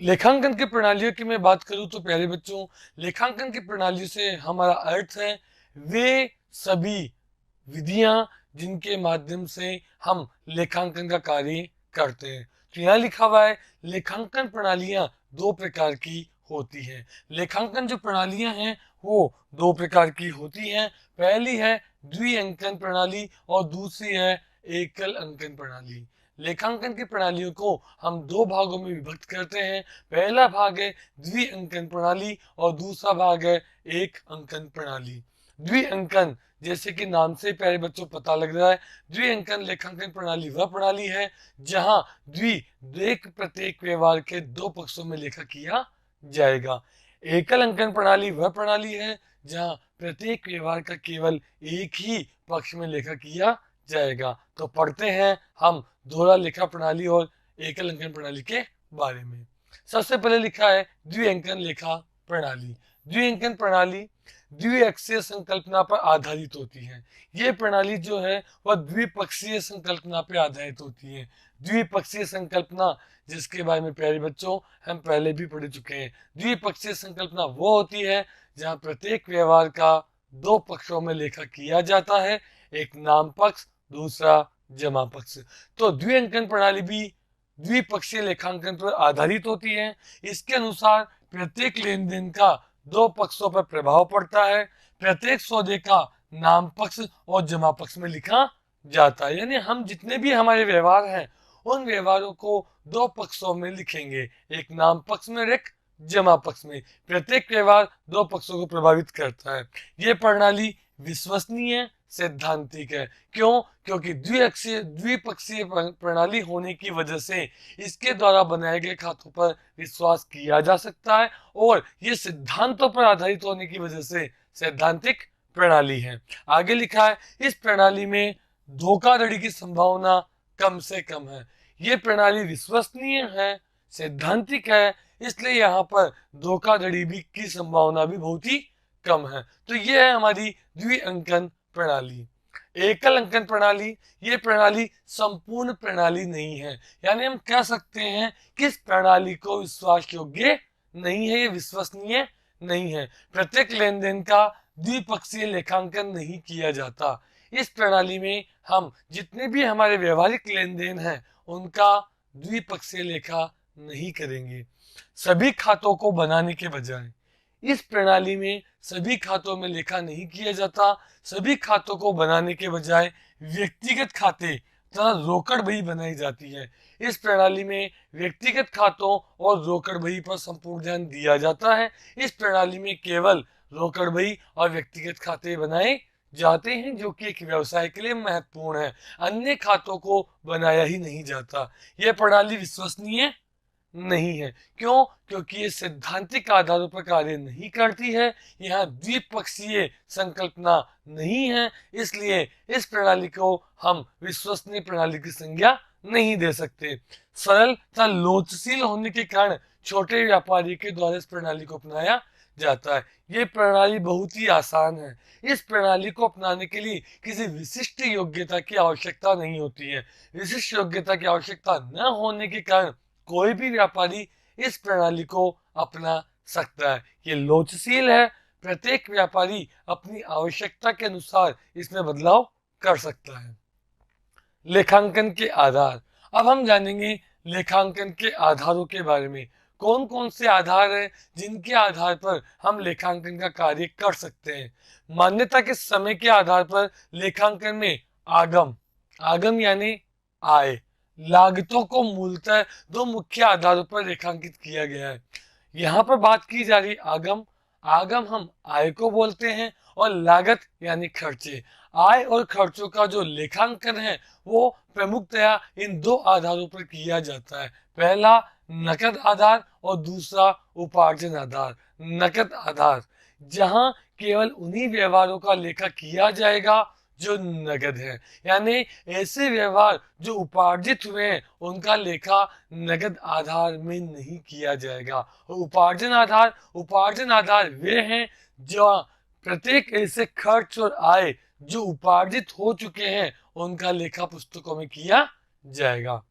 लेखांकन की प्रणालियों की मैं बात करूं तो प्यारे बच्चों, लेखांकन की प्रणाली से हमारा अर्थ है वे सभी विधियां जिनके माध्यम से हम लेखांकन का कार्य करते हैं। तो यहाँ लिखा हुआ है लेखांकन प्रणालियां दो प्रकार की होती हैं। लेखांकन जो प्रणालियां हैं वो दो प्रकार की होती हैं। पहली है द्विअंकन प्रणाली और दूसरी है एकल अंकन प्रणाली। लेखांकन की प्रणालियों को हम दो भागों में विभक्त करते हैं। पहला भाग है द्विअंकन प्रणाली और दूसरा भाग है एक अंकन प्रणाली। द्विअंकन जैसे कि नाम से प्यारे बच्चों पता लग रहा है, द्विअंकन लेखांकन प्रणाली वह प्रणाली है जहां एक प्रत्येक व्यवहार के दो पक्षों में लेखा किया जाएगा। एकल अंकन प्रणाली वह प्रणाली है जहां प्रत्येक व्यवहार का केवल एक ही पक्ष में लेखा किया जाएगा। तो पढ़ते हैं हम दोहरा लेखा प्रणाली और एकल अंकन प्रणाली के बारे में। सबसे पहले लिखा है द्विअंकन लेखा प्रणाली। द्विअंकन प्रणाली द्विअक्षीय संकल्पना पर आधारित होती है। ये प्रणाली जो है वह द्विपक्षीय संकल्पना पर आधारित होती है। द्विपक्षीय संकल्पना जिसके बारे में प्यारे बच्चों हम पहले भी पढ़ चुके हैं। द्विपक्षीय संकल्पना वो होती है जहाँ प्रत्येक व्यवहार का दो पक्षों में लेखा किया जाता है, एक नाम पक्ष दूसरा जमा पक्ष। तो द्विअंकन प्रणाली भी द्विपक्षीय लेखांकन पर आधारित होती है। इसके अनुसार प्रत्येक लेन देन का दो पक्षों पर प्रभाव पड़ता है। प्रत्येक सौदे का नाम पक्ष और जमा पक्ष में लिखा जाता है। यानी हम जितने भी हमारे व्यवहार हैं उन व्यवहारों को दो पक्षों में लिखेंगे, एक नाम पक्ष में और एक जमा पक्ष में। प्रत्येक व्यवहार दो पक्षों को प्रभावित करता है। ये प्रणाली विश्वसनीय सैद्धांतिक है। क्यों? क्योंकि द्विपक्षीय प्रणाली होने की वजह से इसके द्वारा बनाए गए खातों पर विश्वास किया जा सकता है और ये सिद्धांतों पर आधारित होने की वजह से सैद्धांतिक प्रणाली है। आगे लिखा है इस प्रणाली में धोखाधड़ी की संभावना कम से कम है। ये प्रणाली विश्वसनीय है, सैद्धांतिक है, इसलिए यहाँ पर धोखाधड़ी भी की संभावना भी बहुत ही कम है। तो ये है हमारी द्विअंकन प्रणाली। एकल अंकन प्रणाली, ये प्रणाली संपूर्ण प्रणाली नहीं है। यानी हम कह सकते हैं कि इस प्रणाली को विश्वास योग्य नहीं है, ये विश्वसनीय नहीं है। प्रत्येक लेन देन का द्विपक्षीय लेखांकन नहीं किया जाता। इस प्रणाली में हम जितने भी हमारे व्यवहारिक लेन देन हैं उनका द्विपक्षीय लेखा नहीं करेंगे। सभी खातों को बनाने के बजाय इस प्रणाली में सभी खातों में लेखा नहीं किया जाता। सभी खातों को बनाने के बजाय व्यक्तिगत खाते तथा रोकड़ बही बनाई जाती है। इस प्रणाली में व्यक्तिगत खातों और रोकड़ बही पर संपूर्ण ध्यान दिया जाता है। इस प्रणाली में केवल रोकड़ बही और व्यक्तिगत खाते बनाए जाते हैं जो कि एक व्यवसाय के लिए महत्वपूर्ण है। अन्य खातों को बनाया ही नहीं जाता। यह प्रणाली विश्वसनीय नहीं है। क्यों? क्योंकि ये सैद्धांतिक आधारों पर कार्य नहीं करती है। यहाँ द्विपक्षीय संकल्पना नहीं है, इसलिए इस प्रणाली को हम विश्वसनीय प्रणाली की संज्ञा नहीं दे सकते। सरल तथा लोचशील होने के कारण छोटे व्यापारी के द्वारा इस प्रणाली को अपनाया जाता है। ये प्रणाली बहुत ही आसान है। इस प्रणाली को अपनाने के लिए किसी विशिष्ट योग्यता की आवश्यकता नहीं होती है। विशिष्ट योग्यता की आवश्यकता न होने के कारण कोई भी व्यापारी इस प्रणाली को अपना सकता है। ये लोचशील है, प्रत्येक व्यापारी अपनी आवश्यकता के अनुसार इसमें बदलाव कर सकता है। लेखांकन के आधार, अब हम जानेंगे लेखांकन के आधारों के बारे में। कौन कौन से आधार हैं जिनके आधार पर हम लेखांकन का कार्य कर सकते हैं। मान्यता के समय के आधार पर लेखांकन में आगम, आगम यानी आय, लागतों को मूलतः दो मुख्य आधारों पर रेखांकित किया गया है। यहाँ पर बात की जा रही आगम, आगम हम आय को बोलते हैं और लागत यानी खर्चे। आय और खर्चों का जो लेखांकन है वो प्रमुखतया इन दो आधारों पर किया जाता है। पहला नकद आधार और दूसरा उपार्जन आधार। नकद आधार जहां केवल उन्हीं व्यवहारों का लेखा किया जाएगा जो नगद है, यानी ऐसे व्यवहार जो उपार्जित हुए हैं उनका लेखा नगद आधार में नहीं किया जाएगा। और उपार्जन आधार वे हैं जो प्रत्येक ऐसे खर्च और आय जो उपार्जित हो चुके हैं उनका लेखा पुस्तकों में किया जाएगा।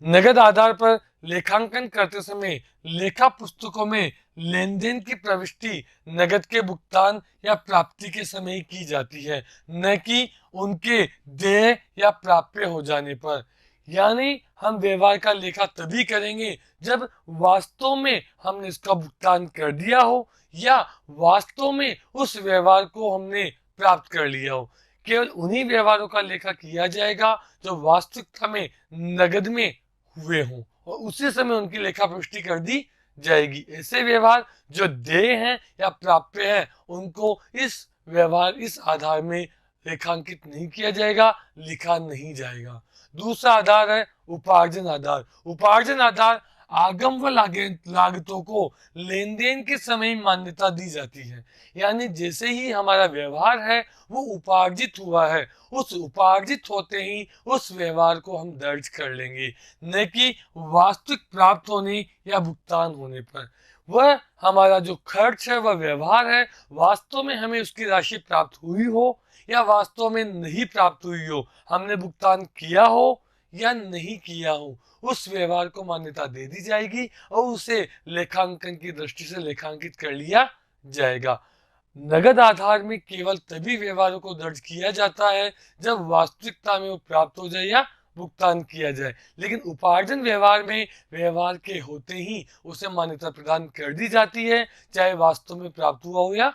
नगद आधार पर लेखांकन करते समय लेखा पुस्तकों में लेन देन की प्रविष्टि नकद के भुगतान या प्राप्ति के समय की जाती है, न कि उनके देय या प्राप्य हो जाने पर। यानी हम व्यवहार का लेखा तभी करेंगे जब वास्तव में हमने इसका भुगतान कर दिया हो या वास्तव में उस व्यवहार को हमने प्राप्त कर लिया हो। केवल उन्हीं व्यवहारों का लेखा किया जाएगा जो वास्तविकता में नगद में हुए हों और उसी समय उनकी लेखा पुष्टि कर दी जाएगी। ऐसे व्यवहार जो देय हैं या प्राप्य हैं उनको इस आधार में रेखांकित नहीं किया जाएगा, लिखा नहीं जाएगा। दूसरा आधार है उपार्जन आधार। उपार्जन आधार आगम व लागतों को लेन देन के समय मान्यता दी जाती है। यानी जैसे ही हमारा व्यवहार है वो उपार्जित हुआ है, उस उपार्जित होते ही उस व्यवहार को हम दर्ज कर लेंगे, न कि वास्तविक प्राप्त होने या भुगतान होने पर। वह हमारा जो खर्च है वह व्यवहार है, वास्तव में हमें उसकी राशि प्राप्त हुई हो या वास्तव में नहीं प्राप्त हुई हो, हमने भुगतान किया हो या नहीं किया हो, उस व्यवहार को मान्यता दे दी जाएगी और उसे लेखांकन की दृष्टि से लेखांकित कर लिया जाएगा। नगद आधार में केवल तभी व्यवहारों को दर्ज किया जाता है जब वास्तविकता में वो प्राप्त हो जाए या भुगतान किया जाए, लेकिन उपार्जन व्यवहार में व्यवहार के होते ही उसे मान्यता प्रदान कर दी जाती है, चाहे वास्तव में प्राप्त हुआ हो या